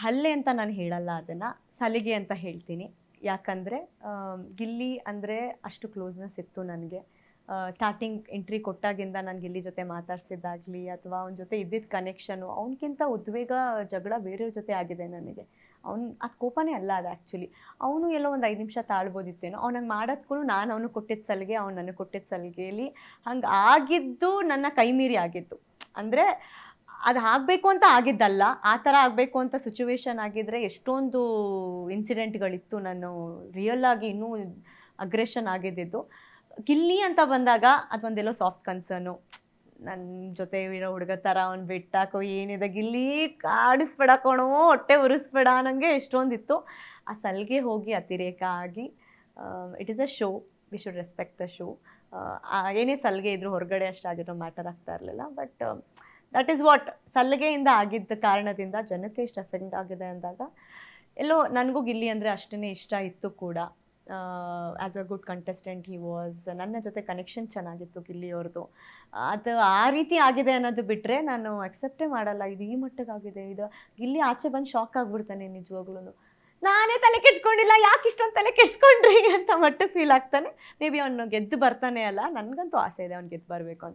ಹಲ್ಲೆ ಅಂತ ನಾನು ಹೇಳಲ್ಲ, ಅದನ್ನು ಸಲಿಗೆ ಅಂತ ಹೇಳ್ತೀನಿ. ಯಾಕಂದರೆ ಗಿಲ್ಲಿ ಅಂದರೆ ಅಷ್ಟು ಕ್ಲೋಸ್ನೆಸ್ ಇತ್ತು ನನಗೆ. ಸ್ಟಾರ್ಟಿಂಗ್ ಎಂಟ್ರಿ ಕೊಟ್ಟಾಗಿಂದ ನಾನು ಗಿಲ್ಲಿ ಜೊತೆ ಮಾತಾಡ್ಸಿದ್ದಾಗಲಿ ಅಥವಾ ಅವನ ಜೊತೆ ಇದ್ದಿದ್ದ ಕನೆಕ್ಷನು, ಅವನಕ್ಕಿಂತ ಉದ್ವೇಗ ಜಗಳ ಬೇರೆಯವ್ರ ಜೊತೆ ಆಗಿದೆ ನನಗೆ. ಅದು ಕೋಪನೇ ಅಲ್ಲ, ಅದು ಆ್ಯಕ್ಚುಲಿ ಅವನು ಎಲ್ಲೋ ಒಂದು 5 ನಿಮಿಷ ತಾಳ್ಬೋದಿತ್ತೇನೋ. ಅವ್ನಿಗೆ ಮಾಡೋದ್ಕೂ ನಾನು ಅವನು ಕೊಟ್ಟಿದ್ದ ಸಲಿಗೆ, ಅವ್ನು ನನಗೆ ಕೊಟ್ಟಿದ್ದ ಸಲಿಗೆಯಲ್ಲಿ ಹಂಗೆ ಆಗಿದ್ದು ನನ್ನ ಕೈ ಮೀರಿ ಆಗಿತ್ತು. ಅಂದರೆ ಅದು ಆಗಬೇಕು ಅಂತ ಆಗಿದ್ದಲ್ಲ, ಆ ಥರ ಆಗಬೇಕು ಅಂತ ಸಿಚುವೇಶನ್ ಆಗಿದ್ದರೆ ಎಷ್ಟೊಂದು ಇನ್ಸಿಡೆಂಟ್ಗಳಿತ್ತು. ನಾನು ರಿಯಲ್ ಆಗಿ ಇನ್ನೂ ಅಗ್ರೆಷನ್ ಆಗಿದ್ದಿದ್ದು. ಗಿಲ್ಲಿ ಅಂತ ಬಂದಾಗ ಅದೊಂದೆಲ್ಲೋ ಸಾಫ್ಟ್ ಕನ್ಸರ್ನು. ನನ್ನ ಜೊತೆ ಇರೋ ಹುಡುಗ ಥರ ಅವ್ನು ಬಿಟ್ಟಾಕೋ, ಏನಿದೆ ಗಿಲ್ಲಿ ಕಾಡಿಸ್ಬೇಡ ಕಣೋ, ಹೊಟ್ಟೆ ಉರಿಸ್ಬೇಡ ನನಗೆ ಎಷ್ಟೊಂದಿತ್ತು. ಆ ಸಲಿಗೆ ಹೋಗಿ ಅತಿರೇಕ ಆಗಿ, it is a show, we should respect the show. ಏನೇ ಸಲಿಗೆ ಇದ್ರೂ ಹೊರಗಡೆ ಅಷ್ಟಾಗಿರೋ ಮ್ಯಾಟರ್ ಆಗ್ತಾ ಇರಲಿಲ್ಲ. ಬಟ್ ದಟ್ ಈಸ್ ವಾಟ್, ಸಲಿಗೆಯಿಂದ ಆಗಿದ್ದ ಕಾರಣದಿಂದ ಜನಕ್ಕೆ ಇಷ್ಟು ಎಫೆಕ್ಟ್ ಆಗಿದೆ ಅಂದಾಗ ಎಲ್ಲೋ ನನಗೂ ಗಿಲ್ಲಿ ಅಂದರೆ ಅಷ್ಟೇ ಇಷ್ಟ ಇತ್ತು ಕೂಡ. As a good contestant he was. ನನ್ನ ಜೊತೆ ಕನೆಕ್ಷನ್ ಚೆನ್ನಾಗಿತ್ತು ಗಿಲ್ಲಿಯವ್ರದ್ದು. ಅದು ಆ ರೀತಿ ಆಗಿದೆ ಅನ್ನೋದು ಬಿಟ್ಟರೆ ನಾನು ಅಕ್ಸೆಪ್ಟೇ ಮಾಡಲ್ಲ, ಇದು ಈ ಮಟ್ಟಕ್ಕಾಗಿದೆ. ಇದು ಗಿಲ್ಲಿ ಆಚೆ ಬಂದು ಶಾಕ್ ಆಗಿಬಿಡ್ತಾನೆ ನಿಜವಾಗ್ಲೂ. ನಾನೇ ತಲೆ ಕೆಡ್ಸ್ಕೊಂಡಿಲ್ಲ, ಯಾಕೆ ಇಷ್ಟೊಂದು ತಲೆ ಕೆಡ್ಸ್ಕೊಂಡ್ರಿ ಅಂತ ಮಟ್ಟಕ್ಕೆ ಫೀಲ್ ಆಗ್ತಾನೆ. ಮೇ ಬಿ ಅವನು ಗೆದ್ದು ಬರ್ತಾನೆ ಅಲ್ಲ, ನನಗಂತೂ ಆಸೆ ಇದೆ ಅವ್ನು ಗೆದ್ದು ಬರಬೇಕು ಅಂತ.